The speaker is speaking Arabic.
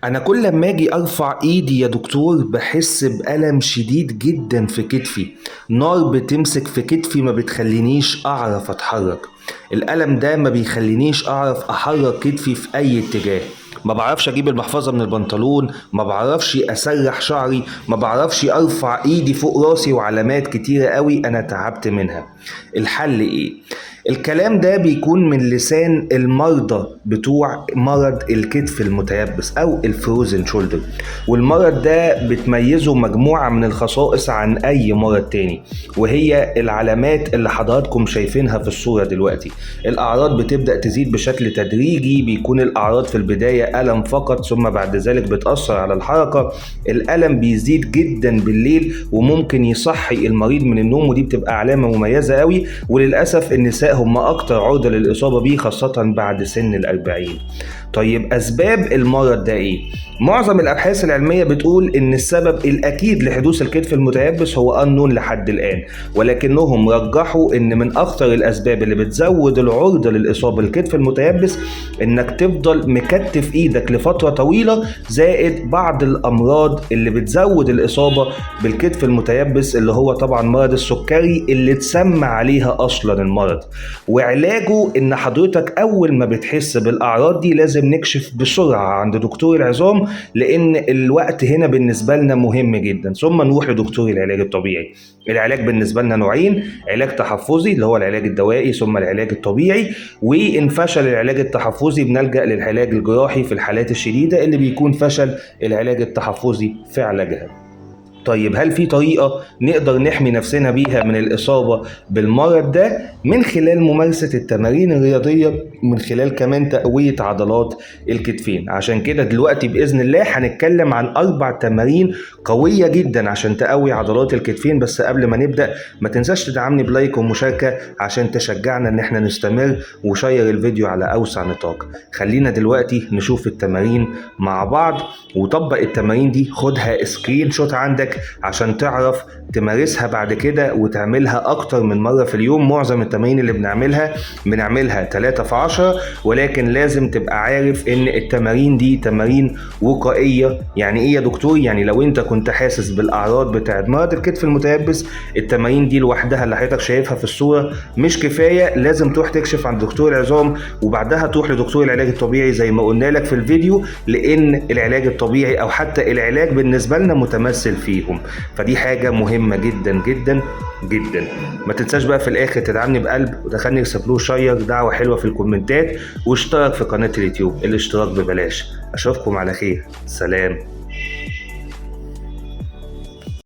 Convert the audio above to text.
انا كل ما اجي ارفع ايدي يا دكتور بحس بألم شديد جدا في كتفي. نار بتمسك في كتفي ما بتخلينيش اعرف اتحرك. الألم ده ما بيخلينيش اعرف احرك كتفي في اي اتجاه. ما بعرفش اجيب المحفظة من البنطلون، ما بعرفش اسرح شعري، ما بعرفش ارفع ايدي فوق راسي، وعلامات كتيرة قوي انا تعبت منها. الحل ايه؟ الكلام ده بيكون من لسان المرضى بتوع مرض الكتف المتيبس او الفروزن شولدر. والمرض ده بتميزه مجموعة من الخصائص عن اي مرض تاني، وهي العلامات اللي حضراتكم شايفينها في الصورة دلوقتي. الاعراض بتبدأ تزيد بشكل تدريجي، بيكون الاعراض في البداية الم فقط، ثم بعد ذلك بتأثر على الحركة. الالم بيزيد جدا بالليل وممكن يصحي المريض من النوم، ودي بتبقى علامة مميزة قوي. وللأسف النساء هم أكتر عرضة للإصابة بيه، خاصة بعد سن الأربعين. طيب أسباب المرض ده إيه؟ معظم الأبحاث العلمية بتقول إن السبب الأكيد لحدوث الكتف المتيبس هو أنون لحد الآن، ولكنهم رجحوا إن من أخطر الأسباب اللي بتزود العرضة للإصابة بالكتف المتيبس إنك تفضل مكتف إيدك لفترة طويلة، زائد بعض الأمراض اللي بتزود الإصابة بالكتف المتيبس، اللي هو طبعا مرض السكري اللي اتسمى عليها أصلا المرض. وعلاجه إن حضرتك أول ما بتحس بالأعراض دي لازم نكشف بسرعة عند دكتور العظام، لأن الوقت هنا بالنسبة لنا مهم جدا، ثم نروح لدكتور العلاج الطبيعي. العلاج بالنسبة لنا نوعين: علاج تحفظي اللي هو العلاج الدوائي، ثم العلاج الطبيعي. وإن فشل العلاج التحفظي بنلجأ للعلاج الجراحي في الحالات الشديدة اللي بيكون فشل العلاج التحفظي في علاجها. طيب هل في طريقة نقدر نحمي نفسنا بيها من الإصابة بالمرض ده؟ من خلال ممارسة التمارين الرياضية، من خلال كمان تقوية عضلات الكتفين. عشان كده دلوقتي بإذن الله هنتكلم عن 4 تمارين قوية جدا عشان تقوي عضلات الكتفين. بس قبل ما نبدأ ما تنساش تدعمني بلايك ومشاركة عشان تشجعنا ان احنا نستمر، وشير الفيديو على أوسع نطاق. خلينا دلوقتي نشوف التمارين مع بعض، وطبق التمارين دي، خدها سكرين شوت عندك عشان تعرف تمارسها بعد كده وتعملها اكتر من مرة في اليوم. معظم التمارين اللي بنعملها 3 في 10، ولكن لازم تبقى عارف ان التمارين دي تمارين وقائية. يعني ايه يا دكتور؟ يعني لو انت كنت حاسس بالاعراض بتاعت مرض الكتف المتيبس، التمارين دي لوحدها اللي حضرتك شايفها في الصورة مش كفاية، لازم تروح تكشف عند دكتور العظام، وبعدها تروح لدكتور العلاج الطبيعي زي ما قلنا لك في الفيديو، لان العلاج الطبيعي او حتى العلاج بالنسبة لنا متمثل فيهم. فدي حاجة مهمة جدا جدا جدا. ما تنساش بقى في الاخر تدعمني بقلب، ودخلني سبلو شير دعوة حلوة في الكومنتات، واشترك في قناة اليوتيوب، الاشتراك ببلاش. اشوفكم على خير، سلام.